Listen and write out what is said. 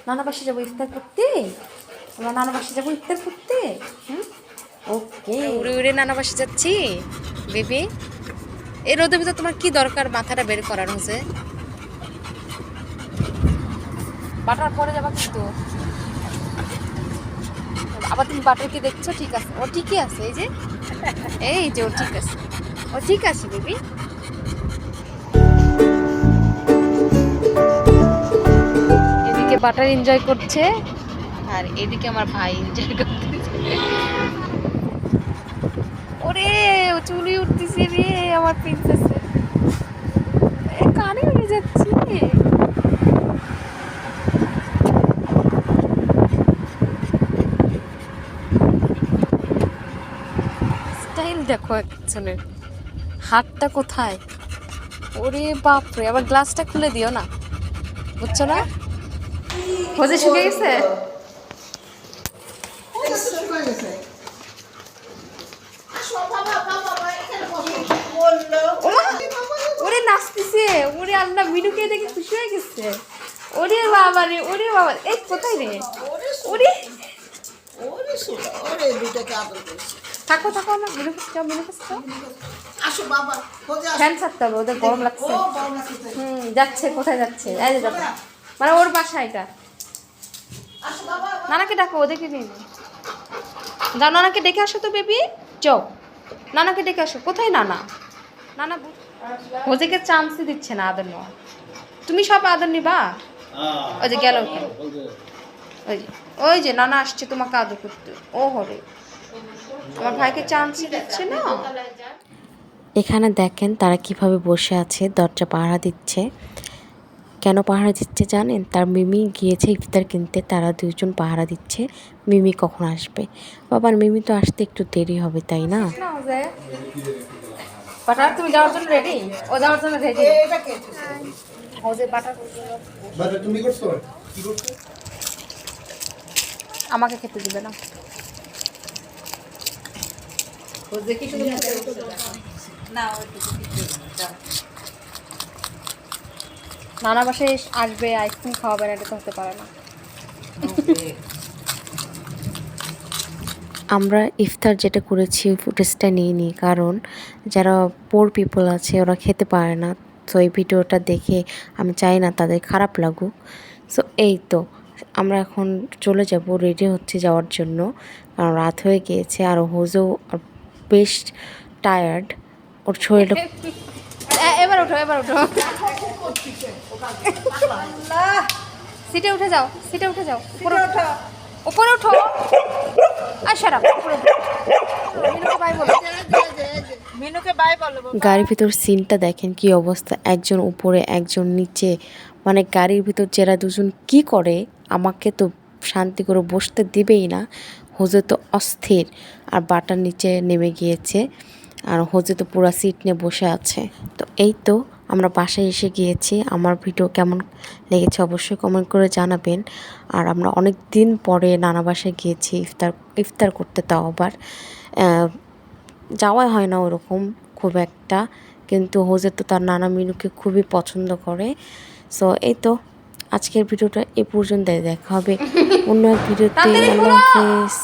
নানা বাসে যাবো ইফতার করতে, আমরা নানা বাসে যাবো ইফতার করতে। ওকে, উড়ে উড়ে নানা বাসে যাচ্ছি বেবি। এই রোদের ভিতর তোমার কি দরকার মাথাটা বের করার হচ্ছে? বাটার পরে যাবা কিন্তু আবার তুমি বাটারকে দেখছো? ঠিক আছে, ও ঠিকই আছে, এই যে ও ঠিক আছে, ও ঠিক আছে বেবি। এদিকে বাটার এনজয় করছে আর এদিকে আমার ভাই এনজয় করতেছে। ওরে চুলি উঠতেছে রে আমার প্রিন্সেসে, কানে উড়ে যাচ্ছে। স্টাইল দেখো একজনের, হাতটা কোথায়, ওরে বাপরে। আবার গ্লাসটা খুলে দিও না, বুঝছো না? হজে শুকে গেছে। ওরে নাচতেছে, ওরে আল্লাহ, মিনুকে দেখে খুশি হয়ে গেছে। ওরে বাবা রে, ওরে বাবা, এই কোথায় রে? ওরে থাকো থাকো না, মিনু কাছে যাও, মিনু কাছে যাও। ফ্যান ছাড়তে হবে, ওদের গরম লাগছে। যাচ্ছে, কোথায় যাচ্ছে? এই যে যাবে, মানে ওর বাসা এটা। নানাকে ডাকো, ওদেরকে নিয়ে যাও, নানাকে ডেকে আসো তো বেবি, যাও নানাকে ডেকে আসো। কোথায় নানা? নানা ওদেরকে চান্সই দিচ্ছে না আদর নেওয়া। তুমি সব আদর নিবা? ওই যে গেল, ওই যে নানা আসছে তোমাকে আদর করতে। ও হরে, আমার ভাইকে চান্সই দিচ্ছে না। এখানে দেখেন তারা কিভাবে বসে আছে, দরজা পাহারা দিচ্ছে। কেন পাহারা দিচ্ছে জানেন? তার মিমি গিয়েছে ইফতার কিনতে, তারা দুজন পাহারা দিচ্ছে মিমি কখন আসবে। বাবার মিমি তো আসতে একটু দেরি হবে, তাই না? বাটার তুমি যাওয়ার জন্য রেডি? ও যাওয়ার জন্য রেডি। ও যে বাটার তুমি করছো কি করছো? আমাকে খেতে দিবে না। ও যে কি শুধু না, নানা বাসায় আসবে, আইসক্রিম খাওয়াবে না, এটা তো হতে পারে না। আমরা ইফতার যেটা করেছি ফুটেজটা নিয়ে নিই, কারণ যারা পোর পিপল আছে ওরা খেতে পারে না। তো এই ভিডিওটা দেখে আমি চাই না তাদের খারাপ লাগুক। সো এই তো আমরা এখন চলে যাব, রেডি হচ্ছে যাওয়ার জন্য, কারণ রাত হয়ে গিয়েছে। আর হোজো বেশ টায়ার্ড, ওর শরীরটা। এবার ওঠো, এবার ওঠো, সিটে উঠে যাও, সিটে উঠে যাও, উপরে ওঠো, উপরে ওঠো। আর সারাপ মিনুকে বাই বলো, মিনুকে বাই বলো। গাড়ির ভিতর সিনটা দেখেন কি অবস্থা, একজন উপরে একজন নিচে, মানে গাড়ির ভিতর যারা দুজন কি করে, আমাকে তো শান্তি করে বসতে দিবেই না। হোজে তো অস্থির, আর বাটার নিচে নেমে গিয়েছে, আর হোজে তো পুরো সিট নিয়ে বসে আছে। তো এই তো আমরা বাসায় এসে গিয়েছি। আমার ভিডিও কেমন লেগেছে অবশ্যই কমেন্ট করে জানাবেন। আর আমরা অনেক দিন পরে নানা বাসায় গিয়েছি ইফতার করতে, তাও আবার যাওয়াই হয় না ওরকম খুব একটা, কিন্তু হোজে তো তার নানা মিনুকে খুবই পছন্দ করে। সো এই তো আজকের ভিডিওটা এ পর্যন্তই, দেখা হবে অন্য এক ভিডিওতে। আল্লাহ হাফেজ।